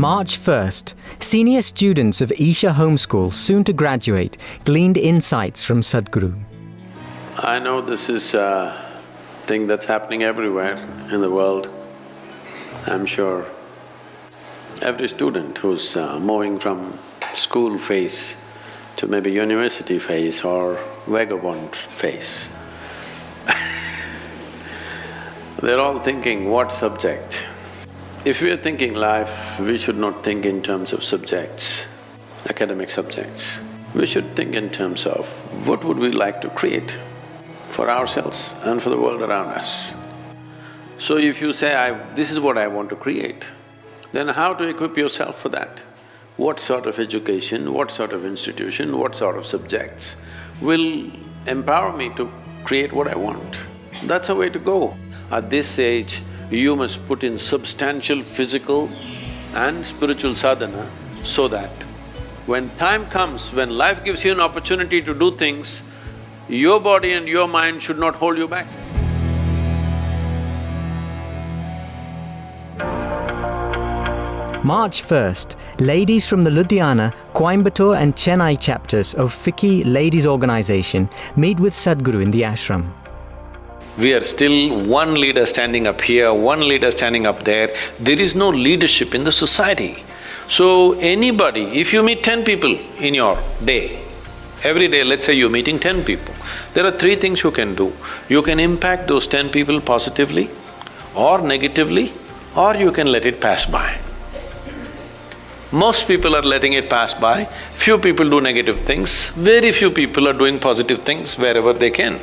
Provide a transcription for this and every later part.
March 1st, senior students of Isha Home School, soon to graduate, gleaned insights from Sadhguru. I know this is a thing that's happening everywhere in the world. I'm sure every student who's moving from school phase to maybe university phase or vagabond phase, they're all thinking, what subject? If we are thinking life, we should not think in terms of subjects, academic subjects. We should think in terms of what would we like to create for ourselves and for the world around us. So if you say, this is what I want to create, then how to equip yourself for that? What sort of education, what sort of institution, what sort of subjects will empower me to create what I want? That's a way to go. At this age, you must put in substantial physical and spiritual sadhana so that when time comes, when life gives you an opportunity to do things, your body and your mind should not hold you back. March 1st, ladies from the Ludhiana, Coimbatore and Chennai chapters of FICCI Ladies Organization meet with Sadhguru in the ashram. We are still one leader standing up here, one leader standing up there. There is no leadership in the society. So anybody, if you meet 10 people in your day, every day let's say you're meeting 10 people, there are three things you can do. You can impact those 10 people positively or negatively, or you can let it pass by. Most people are letting it pass by, few people do negative things, very few people are doing positive things wherever they can.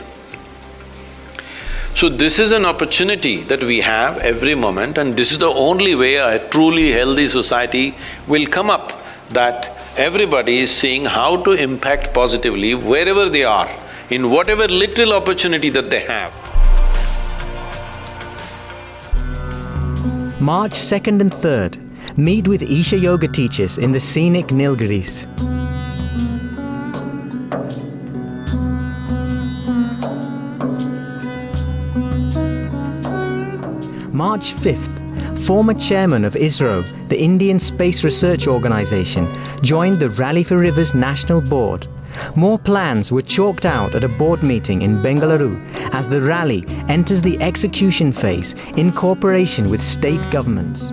So this is an opportunity that we have every moment, and this is the only way a truly healthy society will come up, that everybody is seeing how to impact positively wherever they are, in whatever little opportunity that they have. March 2nd and 3rd, meet with Isha Yoga teachers in the scenic Nilgiris. March 5th, former chairman of ISRO, the Indian Space Research Organization, joined the Rally for Rivers National Board. More plans were chalked out at a board meeting in Bengaluru as the rally enters the execution phase in cooperation with state governments.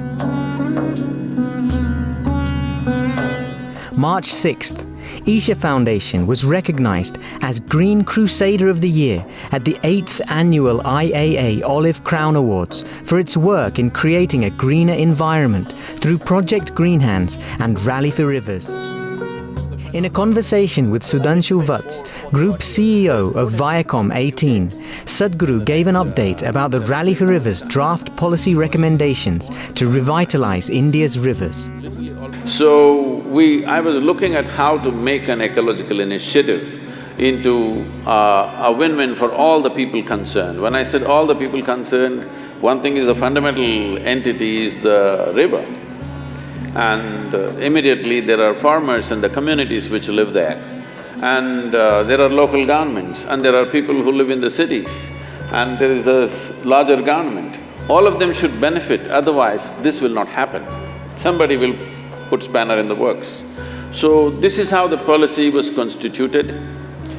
March 6th, Isha Foundation was recognized as Green Crusader of the Year at the 8th Annual IAA Olive Crown Awards for its work in creating a greener environment through Project Green Hands and Rally for Rivers. In a conversation with Sudhanshu Vats, Group CEO of Viacom 18, Sadhguru gave an update about the Rally for Rivers draft policy recommendations to revitalize India's rivers. So I was looking at how to make an ecological initiative into a win-win for all the people concerned. When I said all the people concerned, one thing is the fundamental entity is the river. And immediately there are farmers and the communities which live there. And there are local governments and there are people who live in the cities, and there is a larger government. All of them should benefit, otherwise this will not happen. Somebody will put spanner in the works. So this is how the policy was constituted.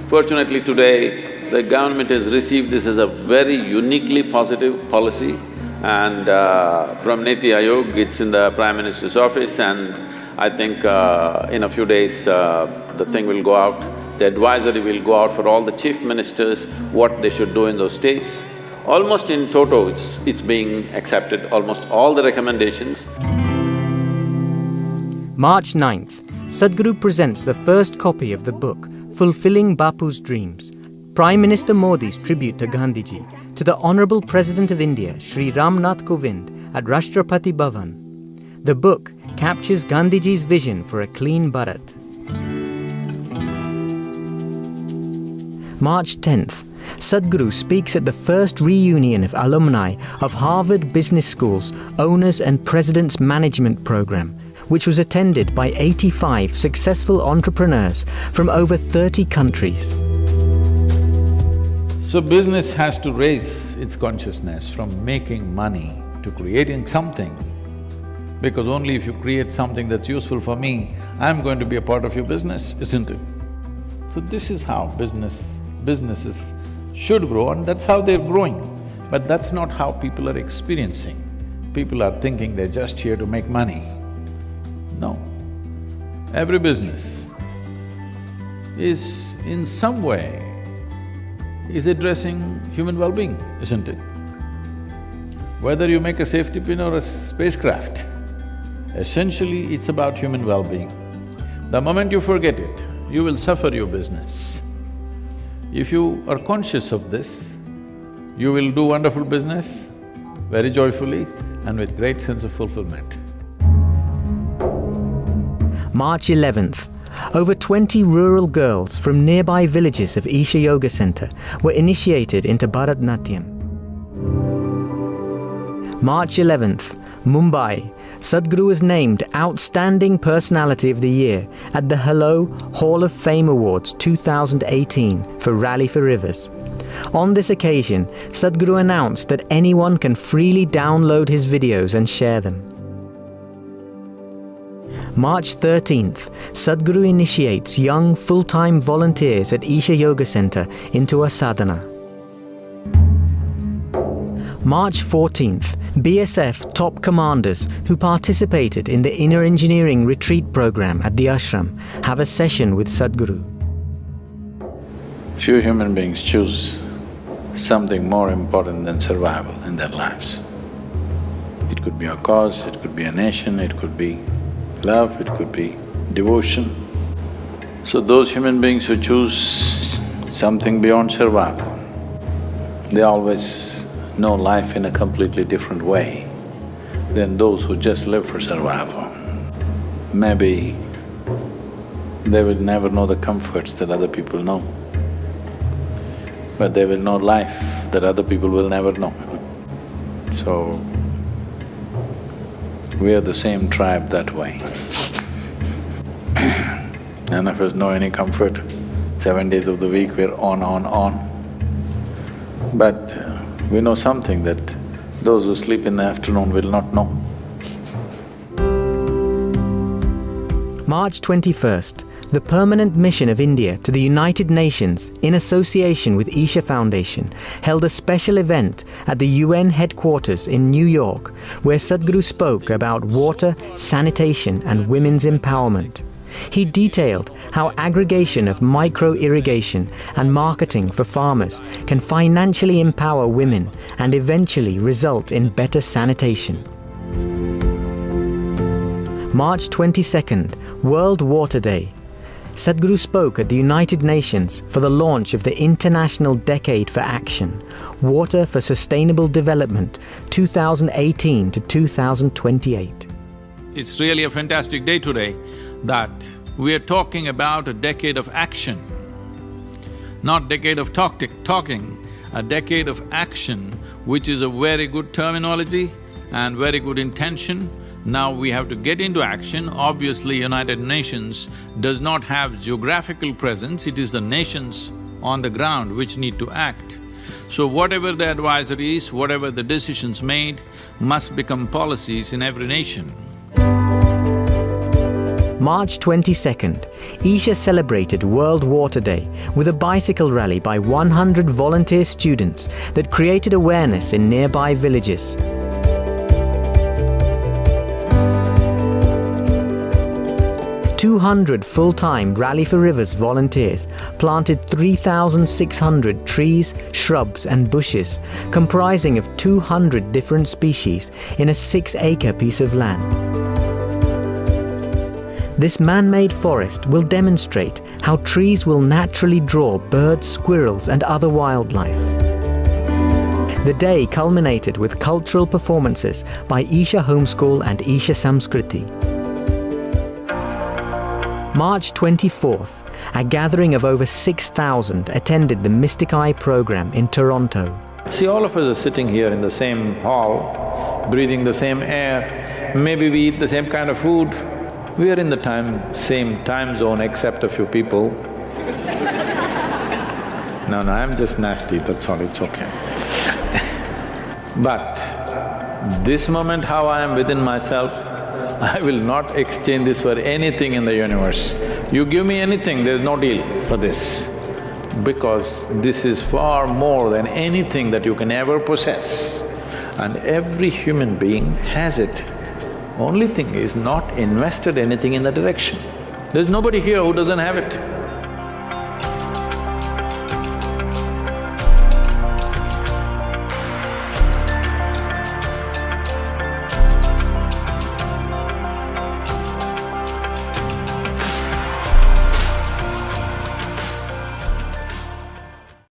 Fortunately today, the government has received this as a very uniquely positive policy, and from Niti Aayog, it's in the Prime Minister's office, and I think in a few days the thing will go out. The advisory will go out for all the chief ministers, what they should do in those states. Almost in toto, it's being accepted, almost all the recommendations. March 9th, Sadhguru presents the first copy of the book, Fulfilling Bapu's Dreams, Prime Minister Modi's tribute to Gandhiji, to the Honourable President of India, Shri Ram Nath Kovind, at Rashtrapati Bhavan. The book captures Gandhiji's vision for a clean Bharat. March 10th, Sadhguru speaks at the first reunion of alumni of Harvard Business School's Owners and Presidents Management Program, which was attended by 85 successful entrepreneurs from over 30 countries. So business has to raise its consciousness from making money to creating something. Because only if you create something that's useful for me, I'm going to be a part of your business, isn't it? So this is how businesses should grow, and that's how they're growing. But that's not how people are experiencing. People are thinking they're just here to make money. No. Every business is in some way is addressing human well-being, isn't it? Whether you make a safety pin or a spacecraft, essentially it's about human well-being. The moment you forget it, you will suffer your business. If you are conscious of this, you will do wonderful business very joyfully and with great sense of fulfillment. March 11th, over 20 rural girls from nearby villages of Isha Yoga Center were initiated into Bharatnatyam. March 11th, Mumbai, Sadhguru was named Outstanding Personality of the Year at the Hello Hall of Fame Awards 2018 for Rally for Rivers. On this occasion, Sadhguru announced that anyone can freely download his videos and share them. March 13th, Sadhguru initiates young full-time volunteers at Isha Yoga Center into a sadhana. March 14th, BSF top commanders who participated in the Inner Engineering Retreat program at the ashram have a session with Sadhguru. Few human beings choose something more important than survival in their lives. It could be a cause, it could be a nation, it could be love, it could be devotion. So those human beings who choose something beyond survival, they always know life in a completely different way than those who just live for survival. Maybe they will never know the comforts that other people know, but they will know life that other people will never know. So, we are the same tribe that way. None of us know any comfort. 7 days of the week we're on. But we know something that those who sleep in the afternoon will not know. March 21st, the Permanent Mission of India to the United Nations, in association with Isha Foundation, held a special event at the UN headquarters in New York, where Sadhguru spoke about water, sanitation and women's empowerment. He detailed how aggregation of micro-irrigation and marketing for farmers can financially empower women and eventually result in better sanitation. March 22nd, World Water Day. Sadhguru spoke at the United Nations for the launch of the International Decade for Action, Water for Sustainable Development 2018 to 2028. It's really a fantastic day today that we are talking about a decade of action, not decade of talking, a decade of action, which is a very good terminology and very good intention. Now we have to get into action. Obviously, United Nations does not have geographical presence, it is the nations on the ground which need to act. So whatever the advisories, whatever the decisions made, must become policies in every nation. March 22nd, Isha celebrated World Water Day with a bicycle rally by 100 volunteer students that created awareness in nearby villages. "200 full-time Rally for Rivers volunteers planted 3,600 trees, shrubs and bushes, comprising of 200 different species in a 6-acre piece of land. This man-made forest will demonstrate how trees will naturally draw birds, squirrels and other wildlife. The day culminated with cultural performances by Isha Homeschool and Isha Samskriti. March 24th, a gathering of over 6,000 attended the Mystic Eye program in Toronto. See, all of us are sitting here in the same hall, breathing the same air, maybe we eat the same kind of food. We are in the same time zone except a few people. No, I'm just nasty, that's all, it's okay. But this moment how I am within myself, I will not exchange this for anything in the universe. You give me anything, there's no deal for this. Because this is far more than anything that you can ever possess. And every human being has it. Only thing is not invested anything in the direction. There's nobody here who doesn't have it.